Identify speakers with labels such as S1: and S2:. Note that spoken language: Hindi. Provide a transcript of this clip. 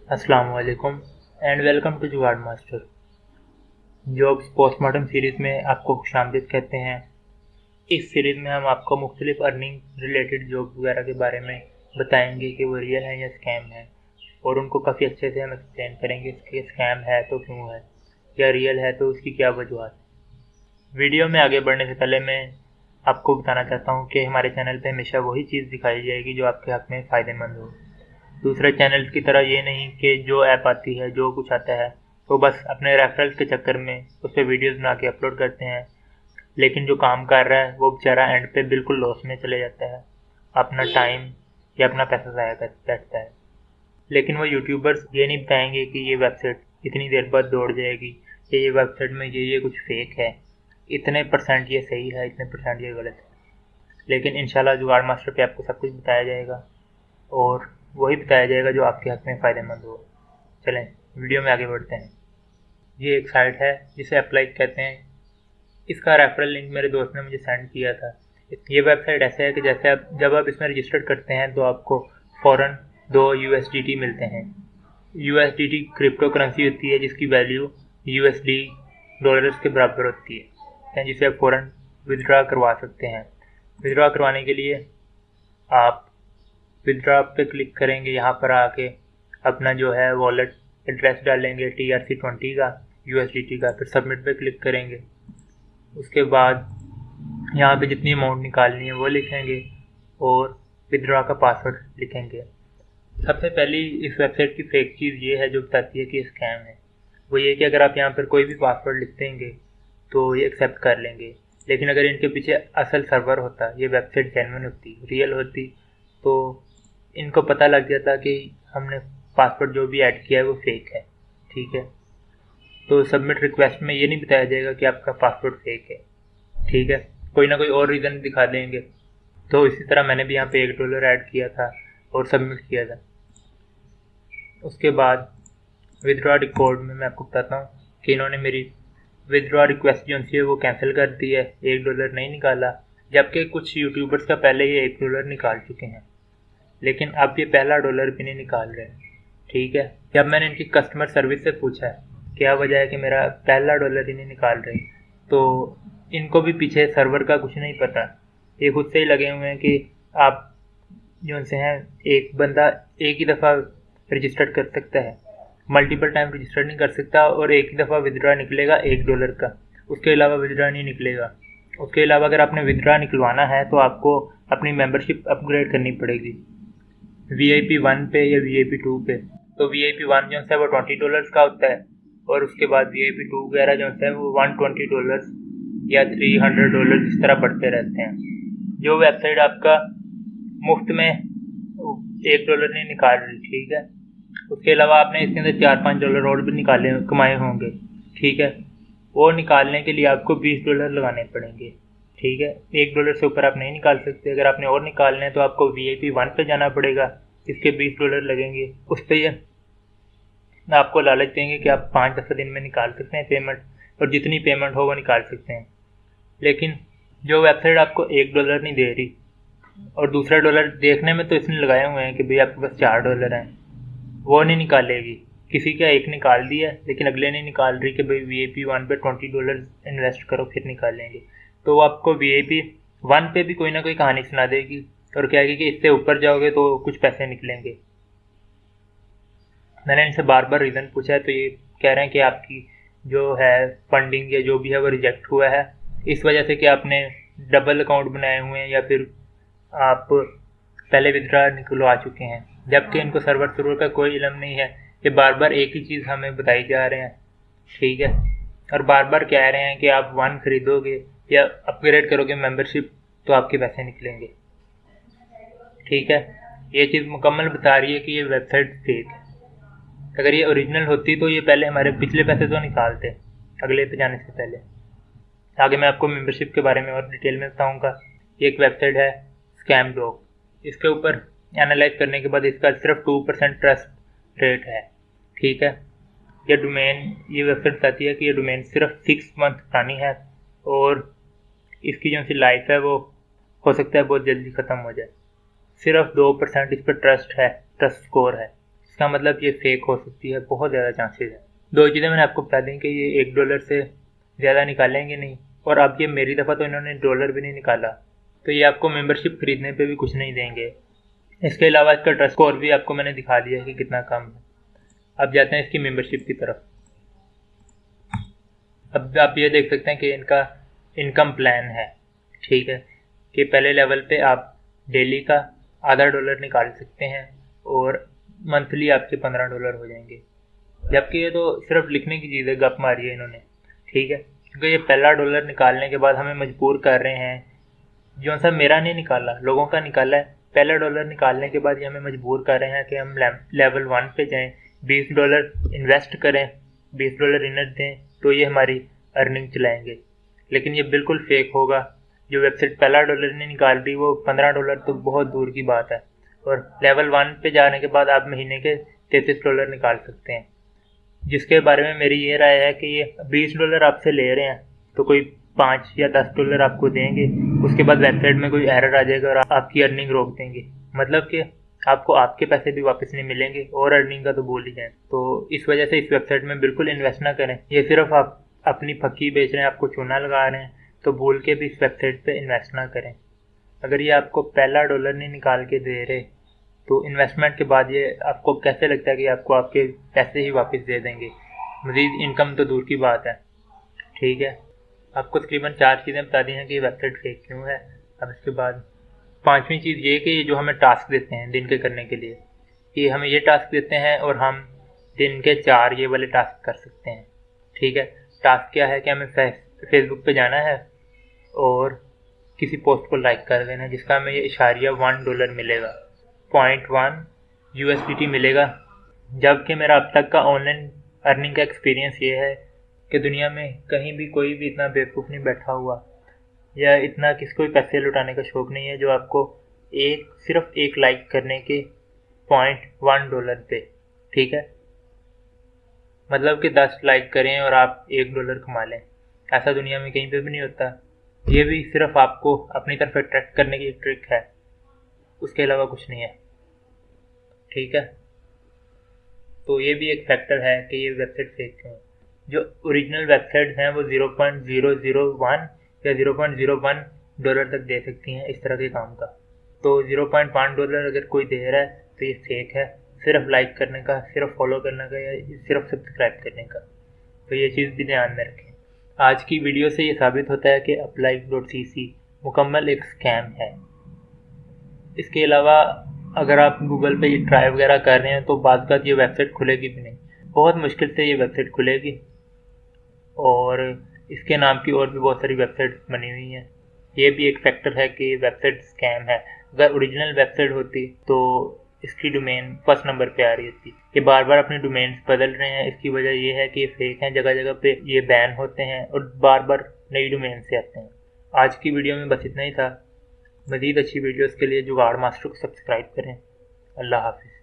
S1: अस्सलामुअलैकुम एंड वेलकम टू जुगाड़ मास्टर। जॉब्स पोस्टमार्टम सीरीज़ में आपको खुशामदीद कहते हैं। इस सीरीज़ में हम आपको मुख्तलिफ अर्निंग रिलेटेड जॉब वगैरह के बारे में बताएंगे कि वो रियल है या स्कैम है, और उनको काफ़ी अच्छे से हम एक्सप्लेन करेंगे कि स्कैम है तो क्यों है, या रियल है तो उसकी क्या वजूहत है। वीडियो में आगे बढ़ने से पहले मैं आपको बताना चाहता हूँ कि हमारे चैनल पर हमेशा वही चीज़ दिखाई जाएगी जो आपके हक़ में फ़ायदेमंद हो। दूसरे चैनल्स की तरह ये नहीं कि जो ऐप आती है, जो कुछ आता है, तो बस अपने रेफरल्स के चक्कर में उस पर वीडियोज़ बना के अपलोड करते हैं, लेकिन जो काम कर रहा है वो बेचारा एंड पे बिल्कुल लॉस में चले जाता है, अपना टाइम या अपना पैसा ज़ाया कर बैठता है। लेकिन वो यूट्यूबर्स ये नहीं बताएंगे कि ये वेबसाइट इतनी देर बाद दौड़ जाएगी, या ये वेबसाइट में ये कुछ फेक है, इतने परसेंट ये सही है, इतने परसेंट ये गलत है। लेकिन इंशाल्लाह जुगाड़ मास्टर पे आपको सब कुछ बताया जाएगा, और वही बताया जाएगा जो आपके हक़ में फ़ायदेमंद हो। चलें वीडियो में आगे बढ़ते हैं। ये एक साइट है जिसे अप्लाई कहते हैं। इसका रेफरल लिंक मेरे दोस्त ने मुझे सेंड किया था। ये वेबसाइट ऐसे है कि जैसे आप जब आप इसमें रजिस्टर करते हैं तो आपको फ़ौरन 2 USDT मिलते हैं। USDT क्रिप्टो करेंसी होती है जिसकी वैल्यू USD डॉलर्स के बराबर होती है, जिसे आप फ़ौरन विदड्रा करवा सकते हैं। विदड्रा करवाने के लिए आप विदड्रा पे क्लिक करेंगे। यहाँ पर आके अपना जो है वॉलेट एड्रेस डालेंगे TRC20 का USDT का, फिर सबमिट पे क्लिक करेंगे। उसके बाद यहाँ पे जितनी अमाउंट निकालनी है वो लिखेंगे और विदड्रा का पासवर्ड लिखेंगे। सबसे पहली इस वेबसाइट की फेक चीज़ ये है जो बताती है कि स्कैम है, वो ये कि अगर आप यहाँ पर कोई भी पासवर्ड लिख देंगे तो ये एक्सेप्ट कर लेंगे। लेकिन अगर इनके पीछे असल सर्वर होता, ये वेबसाइट जेन्युइन होती, रियल होती, तो इनको पता लग जाता कि हमने पासवर्ड जो भी ऐड किया है वो फेक है। ठीक है, तो सबमिट रिक्वेस्ट में ये नहीं बताया जाएगा कि आपका पासवर्ड फेक है। ठीक है, कोई ना कोई और रीज़न दिखा देंगे। तो इसी तरह मैंने भी यहाँ पे $1 ऐड किया था और सबमिट किया था। उसके बाद विदड्रॉ रिकॉर्ड में मैं आपको बताता हूँ कि इन्होंने मेरी विदड्रॉ रिक्वेस्ट जो है वो कैंसिल कर दी है, $1 नहीं निकाला, जबकि कुछ यूट्यूबर्स का पहले ये $1 निकाल चुके हैं, लेकिन अब ये पहला $1 भी नहीं निकाल रहे। ठीक है, जब मैंने इनकी कस्टमर सर्विस से पूछा है क्या वजह है कि मेरा पहला $1 ही नहीं निकाल रहे, तो इनको भी पीछे सर्वर का कुछ नहीं पता। ये खुद से ही लगे हुए हैं कि आप जो से हैं, एक बंदा एक ही दफ़ा रजिस्टर कर सकता है, मल्टीपल टाइम रजिस्टर नहीं कर सकता, और एक ही दफ़ा विदड्रॉ निकलेगा $1 का, उसके अलावा विदड्रॉ नहीं निकलेगा। उसके अलावा अगर आपने विदड्रॉ निकलवाना है तो आपको अपनी मेंबरशिप अपग्रेड करनी पड़ेगी VIP 1 पे या VIP 2 पे। तो VIP 1 जो है वो $20 का होता है, और उसके बाद VIP 2 वगैरह जो है वो $120 या $300 इस तरह बढ़ते रहते हैं। जो वेबसाइट आपका मुफ्त में $1 नहीं निकाल रही, ठीक है, उसके अलावा आपने इसके अंदर $4-5 और भी निकाले कमाए होंगे। ठीक है, वो निकालने के लिए आपको $20 लगाने पड़ेंगे। ठीक है, $1 से ऊपर आप नहीं निकाल सकते। अगर आपने और निकालने हैं तो आपको VIP 1 पे जाना पड़ेगा, इसके $20 लगेंगे। उस पर ये आपको लालच देंगे कि आप 5 दिन में निकाल सकते हैं पेमेंट, और जितनी पेमेंट हो वो निकाल सकते हैं। लेकिन जो वेबसाइट आपको $1 नहीं दे रही, और दूसरा डॉलर देखने में तो इसने लगाए हुए हैं कि भाई आपके पास $4 हैं, वो नहीं निकालेगी। किसी का एक निकाल दिया लेकिन अगले नहीं निकाल रही कि भाई VIP 1 पे $20 इन्वेस्ट करो फिर निकालेंगे। तो वो आपको VIP 1 पे भी कोई ना कोई कहानी सुना देगी और कहेगी कि इससे ऊपर जाओगे तो कुछ पैसे निकलेंगे। मैंने इनसे बार बार रीज़न पूछा है तो ये कह रहे हैं कि आपकी जो है फंडिंग या जो भी है वो रिजेक्ट हुआ है, इस वजह से कि आपने डबल अकाउंट बनाए हुए हैं या फिर आप पहले विदड्रॉ निकलवा चुके हैं। जबकि इनको सर्वर का कोई इल्म नहीं है, ये बार बार एक ही चीज़ हमें बताई जा रहे हैं। ठीक है, और बार बार कह रहे हैं कि आप 1 खरीदोगे या अपग्रेड करोगे मेंबरशिप तो आपके पैसे निकलेंगे। ठीक है, ये चीज़ मुकम्मल बता रही है कि ये वेबसाइट फेक है। अगर ये ओरिजिनल होती तो ये पहले हमारे पिछले पैसे तो निकालते अगले पे जाने से पहले। आगे मैं आपको मेंबरशिप के बारे में और डिटेल में बताऊँगा। ये एक वेबसाइट है स्कैमडॉग, इसके ऊपर एनालाइज करने के बाद इसका सिर्फ 2% ट्रस्ट रेट है। ठीक है, ये वेबसाइट बताती है कि ये डोमेन सिर्फ 6 मंथ पुरानी है, और इसकी जो सी लाइफ है वो हो सकता है बहुत जल्दी ख़त्म हो जाए। सिर्फ 2% इस पर ट्रस्ट स्कोर है। इसका मतलब ये फेक हो सकती है, बहुत ज़्यादा चांसेस है। 2 चीज़ें मैंने आपको बता दी कि ये $1 से ज़्यादा निकालेंगे नहीं, और अब ये मेरी दफ़ा तो इन्होंने डॉलर भी नहीं निकाला, तो ये आपको मेंबरशिप खरीदने पे भी कुछ नहीं देंगे। इसके अलावा इसका ट्रस्ट स्कोर भी आपको मैंने दिखा दिया है कि कितना कम है। अब जाते हैं इसकी मेंबरशिप की तरफ। अब आप ये देख सकते हैं कि इनका इनकम प्लान है, ठीक है, कि पहले लेवल पे आप डेली का $0.5 निकाल सकते हैं और मंथली आपके $15 हो जाएंगे। जबकि ये तो सिर्फ लिखने की चीज़ है, गप मारी है इन्होंने, ठीक है, क्योंकि ये पहला $1 निकालने के बाद हमें मजबूर कर रहे हैं, जो सा मेरा नहीं निकाला, लोगों का निकाला है। पहला $1 निकालने के बाद ये हमें मजबूर कर रहे हैं कि हम लेवल 1 पे जाएं, $20 इन्वेस्ट करें, $20 इनर दें, तो ये हमारी अर्निंग चलाएंगे। लेकिन ये बिल्कुल फेक होगा। जो वेबसाइट पहला $1 नहीं निकाल रही वो $15 तो बहुत दूर की बात है, और लेवल 1 पे जाने के बाद आप महीने के $33 निकाल सकते हैं, जिसके बारे में मेरी ये राय है कि ये $20 आपसे ले रहे हैं तो कोई $5 या $10 आपको देंगे, उसके बाद वेबसाइट में कोई एरर आ जाएगा और आपकी अर्निंग रोक देंगे। मतलब कि आपको आपके पैसे भी वापस नहीं मिलेंगे, और अर्निंग का तो भूल ही जाए। तो इस वजह से इस वेबसाइट में बिल्कुल इन्वेस्ट ना करें। ये सिर्फ आप अपनी फक्की बेच रहे हैं, आपको चूना लगा रहे हैं, तो भूल के भी इस वेबसाइट पे इन्वेस्ट ना करें। अगर ये आपको पहला $1 नहीं निकाल के दे रहे, तो इन्वेस्टमेंट के बाद ये आपको कैसे लगता है कि आपको आपके पैसे ही वापस दे देंगे? मज़ीद इनकम तो दूर की बात है, ठीक है। आपको तकरीबन 4 चीज़ें बता दी हैं कि ये वेबसाइट फेक क्यों है। अब इसके बाद 5वीं चीज़ ये कि ये जो हमें टास्क देते हैं दिन के करने के लिए, ये हमें ये टास्क देते हैं और हम दिन के 4 ये वाले टास्क कर सकते हैं, ठीक है। टास्क क्या है कि हमें फेसबुक पे जाना है और किसी पोस्ट को लाइक कर देना है, जिसका हमें ये इशारिया $1 मिलेगा, 0.1 USDT मिलेगा। जबकि मेरा अब तक का ऑनलाइन अर्निंग का एक्सपीरियंस ये है कि दुनिया में कहीं भी कोई भी इतना बेवकूफ़ नहीं बैठा हुआ, या इतना किसको भी पैसे लुटाने का शौक़ नहीं है जो आपको सिर्फ एक लाइक करने के $0.1 पे, ठीक है, मतलब कि 10 लाइक करें और आप $1 कमा लें। ऐसा दुनिया में कहीं पे भी नहीं होता। ये भी सिर्फ आपको अपनी तरफ अट्रैक्ट करने की एक ट्रिक है, उसके अलावा कुछ नहीं है, ठीक है। तो ये भी एक फैक्टर है कि ये वेबसाइट फेक क्यों है। जो ओरिजिनल वेबसाइट हैं वो 0.001 या $0.01 तक दे सकती हैं इस तरह के काम का। तो $0.1 अगर कोई दे रहा है तो ये फेक है, सिर्फ लाइक करने का, सिर्फ फॉलो करने का, या सिर्फ सब्सक्राइब करने का। तो ये चीज़ भी ध्यान में रखें। आज की वीडियो से ये साबित होता है कि apply.cc मुकम्मल एक स्कैम है। इसके अलावा अगर आप गूगल पे ये ट्राई वगैरह कर रहे हैं तो बाद का ये वेबसाइट खुलेगी भी नहीं, बहुत मुश्किल से ये वेबसाइट खुलेगी। और इसके नाम की और भी बहुत सारी वेबसाइट बनी हुई हैं। ये भी एक फैक्टर है कि वेबसाइट स्कैम है। अगर ओरिजिनल वेबसाइट होती तो इसकी डोमेन फर्स्ट नंबर पे आ रही होती। ये बार बार अपने डोमेन्स बदल रहे हैं, इसकी वजह ये है कि ये फेक हैं, जगह जगह पे ये बैन होते हैं और बार बार नई डोमेन से आते हैं। आज की वीडियो में बस इतना ही था। मज़ीद अच्छी वीडियोस के लिए जुगाड़ मास्टर को सब्सक्राइब करें। अल्लाह हाफिज़।